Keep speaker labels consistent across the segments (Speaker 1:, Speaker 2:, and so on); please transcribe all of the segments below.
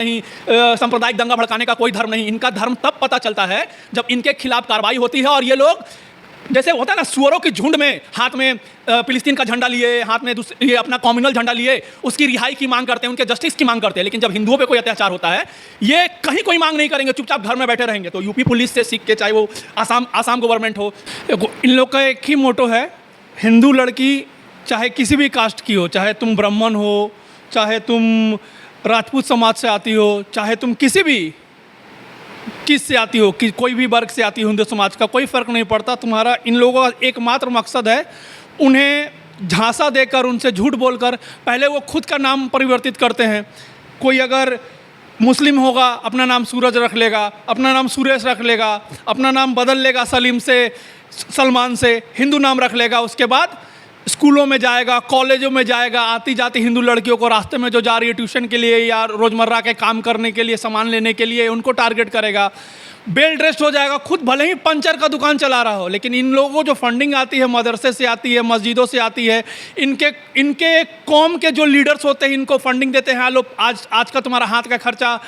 Speaker 1: नहीं, सांप्रदायिक दंगा भड़काने का कोई धर्म नहीं। इनका धर्म तब पता चलता है जब इनके खिलाफ कार्रवाई होती है और ये लोग जैसे होता है ना सुअरों की झुंड में हाथ में फिलिस्तीन का झंडा लिए, हाथ में ये अपना कम्युनल झंडा लिए उसकी रिहाई की मांग करते हैं, उनके जस्टिस की मांग करते हैं। लेकिन जब हिंदुओं पे कोई अत्याचार होता है ये कहीं कोई मांग नहीं करेंगे, चुपचाप घर में बैठे रहेंगे। तो यूपी पुलिस से सीख के, चाहे वो आसाम गवर्नमेंट हो, इन लोग का एक ही मोटो है, हिंदू लड़की चाहे किसी भी कास्ट की हो, चाहे तुम ब्राह्मण हो, चाहे तुम राजपूत समाज से आती हो, चाहे तुम किसी भी किस से आती हो, कि कोई भी वर्ग से आती हो, हिंदू समाज का कोई फ़र्क नहीं पड़ता। तुम्हारा इन लोगों का एकमात्र मकसद है उन्हें झांसा देकर, उनसे झूठ बोलकर, पहले वो खुद का नाम परिवर्तित करते हैं। कोई अगर मुस्लिम होगा अपना नाम सूरज रख लेगा, अपना नाम सुरेश रख लेगा, अपना नाम बदल लेगा सलीम से सलमान से, हिंदू नाम रख लेगा। उसके बाद स्कूलों में जाएगा, कॉलेजों में जाएगा, आती जाती हिंदू लड़कियों को रास्ते में जो जा रही है ट्यूशन के लिए या रोज़मर्रा के काम करने के लिए, सामान लेने के लिए, उनको टारगेट करेगा। वेल ड्रेस्ड हो जाएगा, खुद भले ही पंचर का दुकान चला रहा हो, लेकिन इन लोगों को जो फंडिंग आती है मदरसे से आती है, मस्जिदों से आती है, इनके कौम के जो लीडर्स होते हैं इनको फंडिंग देते हैं। लो आज का तुम्हारा हाथ का खर्चा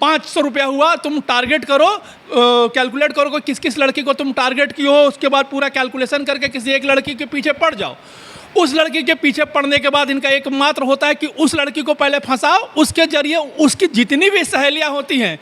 Speaker 1: 500 रुपया हुआ, तुम टारगेट करो, कैलकुलेट करो कि किस किस लड़की को तुम टारगेट की हो, उसके बाद पूरा कैलकुलेशन करके किसी एक लड़की के पीछे पड़ जाओ। उस लड़की के पीछे पड़ने के बाद इनका एकमात्र होता है कि उस लड़की को पहले फंसाओ, उसके जरिए उसकी जितनी भी सहेलियां होती हैं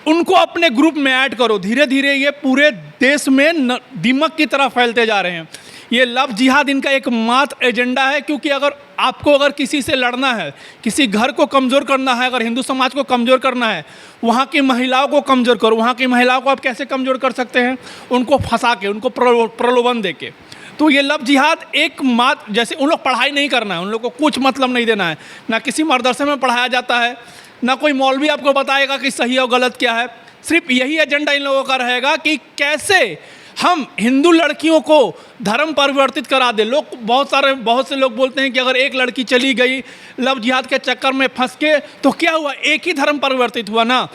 Speaker 1: उनको अपने ग्रुप में ऐड करो। धीरे धीरे ये पूरे देश में दीमक की तरह फैलते जा रहे हैं। ये लव जिहाद इनका एकमात्र एजेंडा है, क्योंकि अगर किसी से लड़ना है, किसी घर को कमज़ोर करना है, अगर हिंदू समाज को कमज़ोर करना है, वहाँ की महिलाओं को कमज़ोर करो। वहाँ की महिलाओं को आप कैसे कमज़ोर कर सकते हैं? उनको फंसा के, उनको प्रलोभन दे के। तो ये लव जिहाद एकमात्र, जैसे उन लोग पढ़ाई नहीं करना है, उन लोग को कुछ मतलब नहीं देना है, ना किसी मदरसे में पढ़ाया जाता है, ना कोई मौलवी आपको बताएगा कि सही और गलत क्या है। सिर्फ यही एजेंडा इन लोगों का रहेगा कि कैसे हम हिंदू लड़कियों को धर्म परिवर्तित करा दे। बहुत से लोग बोलते हैं कि अगर एक लड़की चली गई लव जिहाद के चक्कर में फंस के तो क्या हुआ, एक ही धर्म परिवर्तित हुआ ना।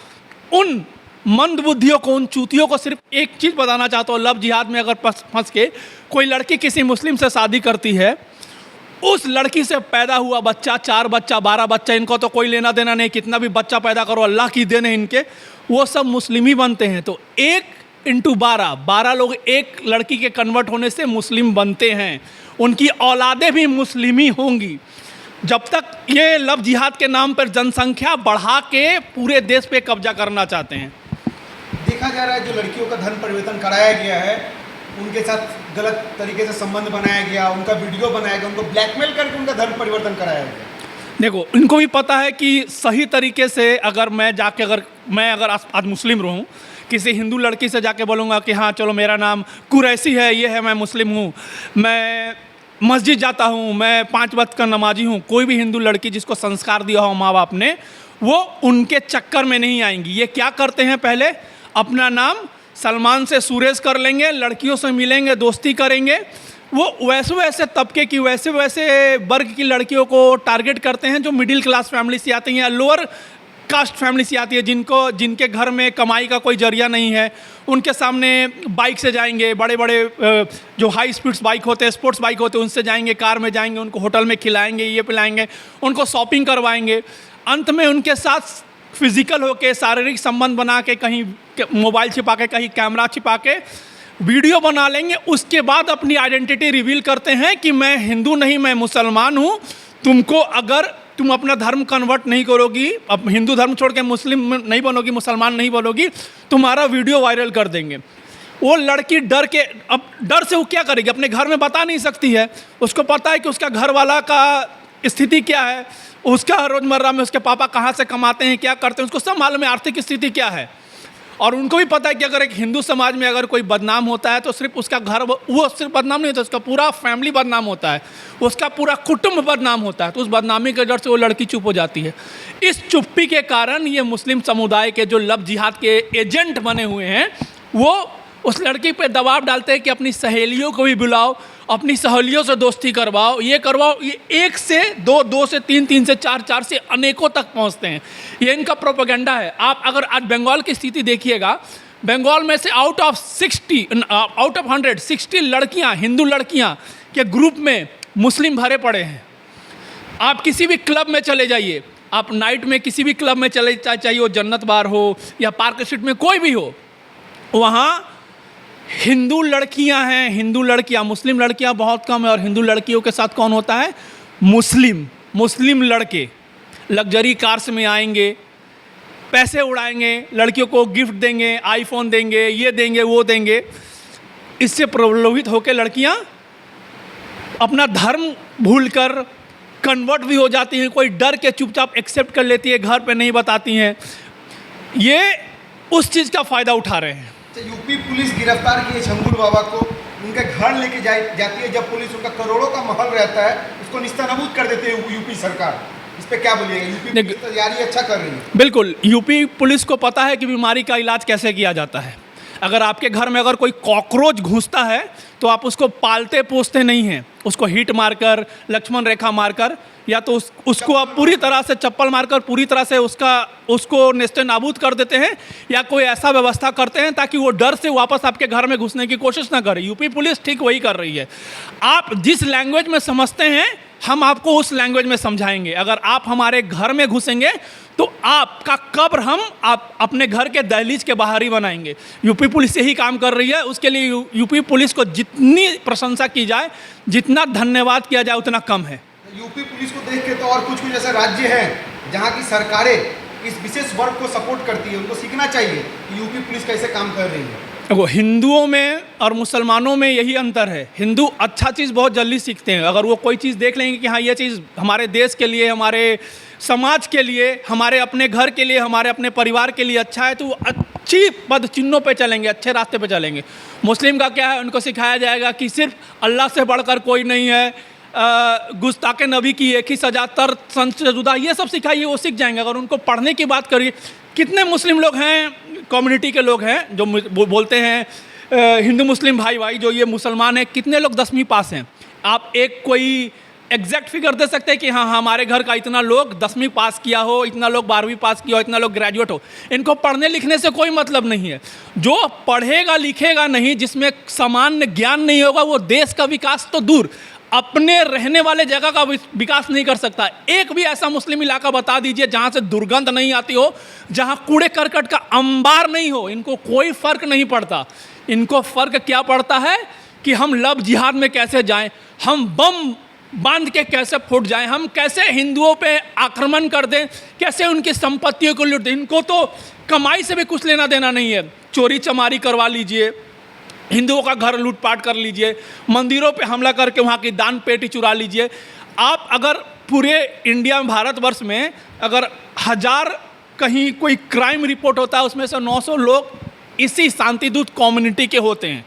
Speaker 1: उन मंद बुद्धियों को, उन चूतियों को सिर्फ एक चीज़ बताना चाहता हूँ, लव जिहाद में अगर फंस के कोई लड़की किसी मुस्लिम से शादी करती है, उस लड़की से पैदा हुआ बच्चा, 4 बच्चा, 12 बच्चा, इनको तो कोई लेना देना नहीं, कितना भी बच्चा पैदा करो अल्लाह की देन है इनके, वो सब मुस्लिम ही बनते हैं। तो 1 × 12 लोग एक लड़की के कन्वर्ट होने से मुस्लिम बनते हैं, उनकी औलादें भी मुस्लिम ही होंगी। जब तक ये लव जिहाद के नाम पर जनसंख्या बढ़ा के पूरे देश पे कब्जा करना चाहते हैं।
Speaker 2: देखा जा रहा है जो लड़कियों का धर्म परिवर्तन कराया गया है, उनके साथ गलत तरीके से संबंध बनाया गया, उनका वीडियो बनाया गया, उनको ब्लैकमेल करके उनका धर्म परिवर्तन कराया गया।
Speaker 1: देखो, इनको भी पता है कि सही तरीके से अगर मैं आज मुस्लिम रहूँ, किसी हिंदू लड़की से जाके बोलूँगा कि हाँ चलो मेरा नाम कुरैशी है, ये है, मैं मुस्लिम हूँ, मैं मस्जिद जाता हूँ, मैं 5 वक्त का नमाजी हूँ, कोई भी हिंदू लड़की जिसको संस्कार दिया हो माँ बाप ने, वो उनके चक्कर में नहीं आएंगी। ये क्या करते हैं, पहले अपना नाम सलमान से सुरेश कर लेंगे, लड़कियों से मिलेंगे, दोस्ती करेंगे। वो वैसे तबके की, वैसे वर्ग की लड़कियों को टारगेट करते हैं जो मिडिल क्लास फैमिली से आती हैं या लोअर कास्ट फैमिली से आती है, जिनके घर में कमाई का कोई जरिया नहीं है। उनके सामने बाइक से जाएंगे, बड़े बड़े जो हाई स्पीड्स बाइक होते हैं, स्पोर्ट्स बाइक होते हैं, उनसे जाएंगे, कार में जाएंगे, उनको होटल में खिलाएंगे, ये पिलाएंगे, उनको शॉपिंग करवाएंगे। अंत में उनके साथ फिजिकल होके, शारीरिक संबंध बना के, कहीं मोबाइल छिपा के, कहीं कैमरा छिपा के वीडियो बना लेंगे। उसके बाद अपनी आइडेंटिटी रिवील करते हैं कि मैं हिंदू नहीं, मैं मुसलमान हूँ। अगर तुम अपना धर्म कन्वर्ट नहीं करोगी, अब हिंदू धर्म छोड़ के मुस्लिम नहीं बनोगी, मुसलमान नहीं बनोगी, तुम्हारा वीडियो वायरल कर देंगे। वो लड़की डर से वो क्या करेगी, अपने घर में बता नहीं सकती है। उसको पता है कि उसका घर वाला का स्थिति क्या है, उसका रोज़मर्रा में उसके पापा कहाँ से कमाते हैं, क्या करते हैं, उसको सब मालूम है आर्थिक स्थिति क्या है। और उनको भी पता है कि अगर एक हिंदू समाज में अगर कोई बदनाम होता है तो सिर्फ उसका घर, वो सिर्फ बदनाम नहीं होता, उसका पूरा फैमिली बदनाम होता है, उसका पूरा कुटुंब बदनाम होता है। तो उस बदनामी के डर से वो लड़की चुप हो जाती है। इस चुप्पी के कारण ये मुस्लिम समुदाय के जो लव जिहाद के एजेंट बने हुए हैं, वो उस लड़की पे दबाव डालते हैं कि अपनी सहेलियों को भी बुलाओ, अपनी सहेलियों से दोस्ती करवाओ, ये करवाओ। ये 1 से 2, 2 से 3, 3 से 4, 4 से अनेकों तक पहुंचते हैं। ये इनका प्रोपेगेंडा है। आप अगर आज बंगाल की स्थिति देखिएगा, बंगाल में से आउट ऑफ 100 60 लड़कियां, हिंदू लड़कियां के ग्रुप में मुस्लिम भरे पड़े हैं। आप किसी भी क्लब में चले जाइए, आप नाइट में किसी भी क्लब में चले, चाहे वो जन्नत बार हो या पार्क स्ट्रीट में कोई भी हो, वहाँ हिंदू लड़कियां हैं, हिंदू लड़कियां, मुस्लिम लड़कियां बहुत कम है। और हिंदू लड़कियों के साथ कौन होता है? मुस्लिम लड़के लग्जरी कार्स में आएंगे, पैसे उड़ाएंगे, लड़कियों को गिफ्ट देंगे, आईफोन देंगे, ये देंगे, वो देंगे। इससे प्रलोभित होकर लड़कियां अपना धर्म भूलकर कन्वर्ट भी हो जाती हैं। कोई डर के चुपचाप एक्सेप्ट कर लेती है, घर पे नहीं बताती हैं। ये उस चीज़ का फ़ायदा उठा रहे हैं।
Speaker 2: यूपी पुलिस गिरफ्तार की है शंभू बाबा को, उनके घर लेके जाती है। जब पुलिस उनका करोड़ों का महल रहता है, उसको निस्तानाबूद कर देते हैं यूपी सरकार। इस पे क्या बोलिएगा? यूपी पुलिस तैयारी अच्छा कर रही है।
Speaker 1: बिल्कुल, यूपी पुलिस को पता है कि बीमारी का इलाज कैसे किया जाता है। अगर आपके घर में अगर कोई कॉकरोच घुसता है तो आप उसको पालते पोसते नहीं हैं, उसको हिट मारकर, लक्ष्मण रेखा मारकर, या तो उसको आप पूरी तरह से चप्पल मारकर पूरी तरह से उसको नेस्तनाबूद कर देते हैं, या कोई ऐसा व्यवस्था करते हैं ताकि वो डर से वापस आपके घर में घुसने की कोशिश ना करे। यूपी पुलिस ठीक वही कर रही है। आप जिस लैंग्वेज में समझते हैं, हम आपको उस लैंग्वेज में समझाएंगे। अगर आप हमारे घर में घुसेंगे तो आपका कब्र हम आप अपने घर के दहलीज के बाहर ही बनाएंगे। यूपी पुलिस यही काम कर रही है। उसके लिए यूपी पुलिस को जितनी प्रशंसा की जाए, जितना धन्यवाद किया जाए, उतना कम है।
Speaker 2: यूपी पुलिस को देख के तो और कुछ ऐसे राज्य हैं जहाँ की सरकारें इस विशेष वर्ग को सपोर्ट करती है। उनको सीखना चाहिए कि यूपी पुलिस कैसे काम कर रही है।
Speaker 1: देखो, हिंदुओं में और मुसलमानों में यही अंतर है। हिंदू अच्छा चीज़ बहुत जल्दी सीखते हैं। अगर वो कोई चीज़ देख लेंगे कि हाँ, ये चीज़ हमारे देश के लिए, हमारे समाज के लिए, हमारे अपने घर के लिए, हमारे अपने परिवार के लिए अच्छा है, तो वो अच्छी पद चिन्हों पे चलेंगे, अच्छे रास्ते पे चलेंगे। मुस्लिम का क्या है? उनको सिखाया जाएगा कि सिर्फ अल्लाह से बढ़कर कोई नहीं है, गुस्ताखे नबी की एक ही सजा, तर संत जुदा, ये सब सिखाइए, वो सीख जाएंगे। अगर उनको पढ़ने की बात करिए, कितने मुस्लिम लोग हैं, कम्युनिटी के लोग हैं जो बोलते हैं हिंदू मुस्लिम भाई जो ये मुसलमान हैं, कितने लोग 10वीं पास हैं? आप एक कोई एग्जैक्ट फिगर दे सकते हैं कि हाँ, हमारे घर का इतना लोग 10वीं पास किया हो, इतना लोग 12वीं पास किया हो, इतना लोग ग्रेजुएट हो? इनको पढ़ने लिखने से कोई मतलब नहीं है। जो पढ़ेगा लिखेगा नहीं, जिसमें सामान्य ज्ञान नहीं होगा, वो देश का विकास तो दूर, अपने रहने वाले जगह का विकास नहीं कर सकता। एक भी ऐसा मुस्लिम इलाका बता दीजिए जहाँ से दुर्गंध नहीं आती हो, जहाँ कूड़े करकट का अंबार नहीं हो। इनको कोई फ़र्क नहीं पड़ता। इनको फ़र्क क्या पड़ता है कि हम लव जिहाद में कैसे जाएं, हम बम बांध के कैसे फूट जाएं, हम कैसे हिंदुओं पे आक्रमण कर दें, कैसे उनकी संपत्तियों को लूट दें। इनको तो कमाई से भी कुछ लेना देना नहीं है। चोरी चमारी करवा लीजिए, हिंदुओं का घर लूटपाट कर लीजिए, मंदिरों पे हमला करके वहाँ की दान पेटी चुरा लीजिए। आप अगर पूरे इंडिया में, भारतवर्ष में अगर 1000 कहीं कोई क्राइम रिपोर्ट होता है, उसमें से 900 लोग इसी शांतिदूत कम्युनिटी के होते हैं।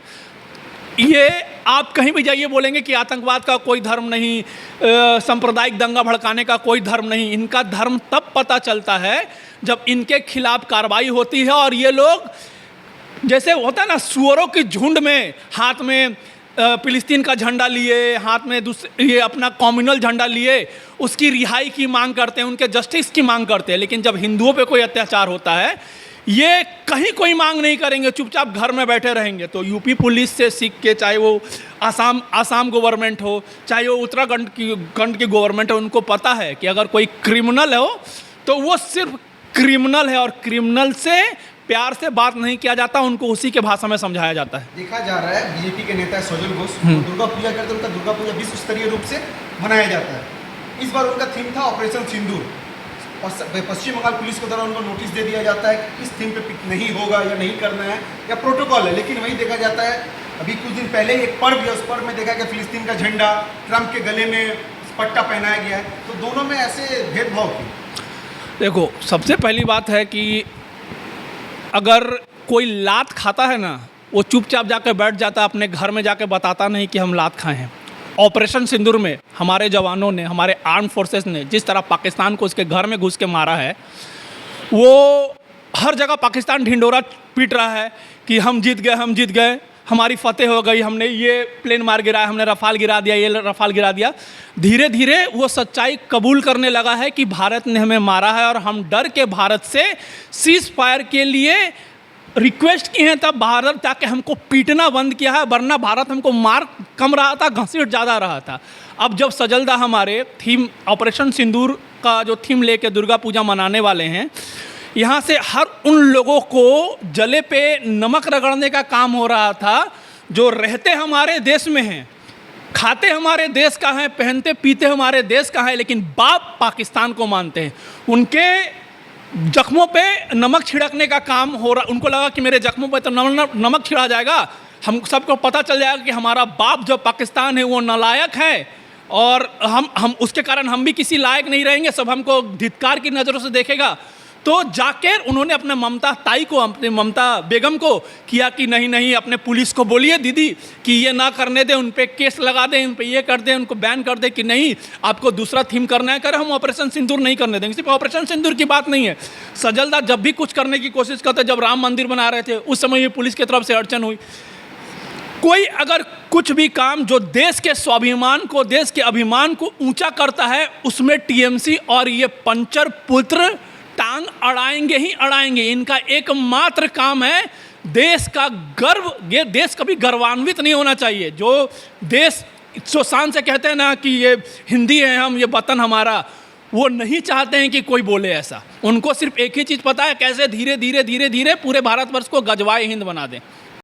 Speaker 1: ये आप कहीं भी जाइए बोलेंगे कि आतंकवाद का कोई धर्म नहीं, सांप्रदायिक दंगा भड़काने का कोई धर्म नहीं। इनका धर्म तब पता चलता है जब इनके खिलाफ कार्रवाई होती है और ये लोग, जैसे होता है ना, सुअरों के झुंड में हाथ में फिलिस्तीन का झंडा लिए, हाथ में ये अपना कम्युनल झंडा लिए, उसकी रिहाई की मांग करते हैं, उनके जस्टिस की मांग करते हैं। लेकिन जब हिंदुओं पे कोई अत्याचार होता है, ये कहीं कोई मांग नहीं करेंगे, चुपचाप घर में बैठे रहेंगे। तो यूपी पुलिस से सीख के, चाहे वो आसाम गवर्नमेंट हो, चाहे वो उत्तराखंड की गवर्नमेंट हो, उनको पता है कि अगर कोई क्रिमिनल हो तो वो सिर्फ क्रिमिनल है, और क्रिमिनल से प्यार से बात नहीं किया जाता, उनको उसी के भाषा में समझाया जाता है।
Speaker 2: देखा जा रहा है बीजेपी के नेता सोजल घोष दुर्गा पूजा करते हैं, उनका दुर्गा पूजा विश्व स्तरीय रूप से मनाया जाता है। इस बार उनका थीम था ऑपरेशन सिंदूर, और पश्चिम बंगाल पुलिस को द्वारा उनको नोटिस दे दिया जाता है कि इस थीम पे नहीं होगा या नहीं करना है, या प्रोटोकॉल है। लेकिन वही देखा जाता है, अभी कुछ दिन पहले एक पर्व है, उस पर्व में देखा गया फिलिस्तीन का झंडा, ट्रंप के गले में पट्टा पहनाया गया है। तो दोनों में ऐसे भेदभाव क्यों?
Speaker 1: देखो, सबसे पहली बात है कि अगर कोई लात खाता है ना, वो चुपचाप जाकर बैठ जाता है, अपने घर में जाकर बताता नहीं कि हम लात खाए हैं। ऑपरेशन सिंदूर में हमारे जवानों ने, हमारे आर्म फोर्सेस ने जिस तरह पाकिस्तान को उसके घर में घुस के मारा है, वो हर जगह पाकिस्तान ढिंडोरा पीट रहा है कि हम जीत गए, हमारी फतेह हो गई, हमने ये प्लेन मार गिराया, हमने रफाल गिरा दिया, ये रफाल गिरा दिया। धीरे धीरे वो सच्चाई कबूल करने लगा है कि भारत ने हमें मारा है, और हम डर के भारत से सीज फायर के लिए रिक्वेस्ट की हैं, तब भारत जाके हमको पीटना बंद किया है। वरना भारत हमको मार कम रहा था, घसीट ज़्यादा रहा था। अब जब सजलदा हमारे थीम ऑपरेशन सिंदूर का जो थीम लेके दुर्गा पूजा मनाने वाले हैं, यहाँ से हर उन लोगों को जले पे नमक रगड़ने का काम हो रहा था जो रहते हमारे देश में हैं, खाते हमारे देश का है, पहनते पीते हमारे देश का है, लेकिन बाप पाकिस्तान को मानते हैं। उनके जख्मों पे नमक छिड़कने का काम हो रहा, उनको लगा कि मेरे जख्मों पे तो नमक छिड़ा जाएगा, हम सबको पता चल जाएगा कि हमारा बाप जो पाकिस्तान है वो नालायक है और हम उसके कारण हम भी किसी लायक नहीं रहेंगे, सब हमको धिक्कार की नज़रों से देखेगा। तो जाकर उन्होंने अपने ममता ताई को, अपने ममता बेगम को किया कि नहीं नहीं, अपने पुलिस को बोलिए दीदी कि ये ना करने दें, उन पे केस लगा दें, उन पे ये कर दें, उनको बैन कर दें कि नहीं आपको दूसरा थीम करना है, करें, हम ऑपरेशन सिंदूर नहीं करने देंगे। सिर्फ ऑपरेशन सिंदूर की बात नहीं है, सजलदा जब भी कुछ करने की कोशिश करते, जब राम मंदिर बना रहे थे उस समय ये पुलिस की तरफ से अड़चन हुई। कोई अगर कुछ भी काम जो देश के स्वाभिमान को, देश के अभिमान को ऊंचा करता है, उसमें टीएमसी और ये पंचर पुत्र टांग अड़ाएंगे ही अड़ाएंगे। इनका एकमात्र काम है देश का गर्व, ये देश कभी गर्वान्वित नहीं होना चाहिए। जो देश जो शान से कहते हैं ना कि ये हिंदी है हम, ये वतन हमारा, वो नहीं चाहते हैं कि कोई बोले ऐसा। उनको सिर्फ एक ही चीज़ पता है, कैसे धीरे धीरे धीरे धीरे पूरे भारतवर्ष को गजवाए हिंद बना दें।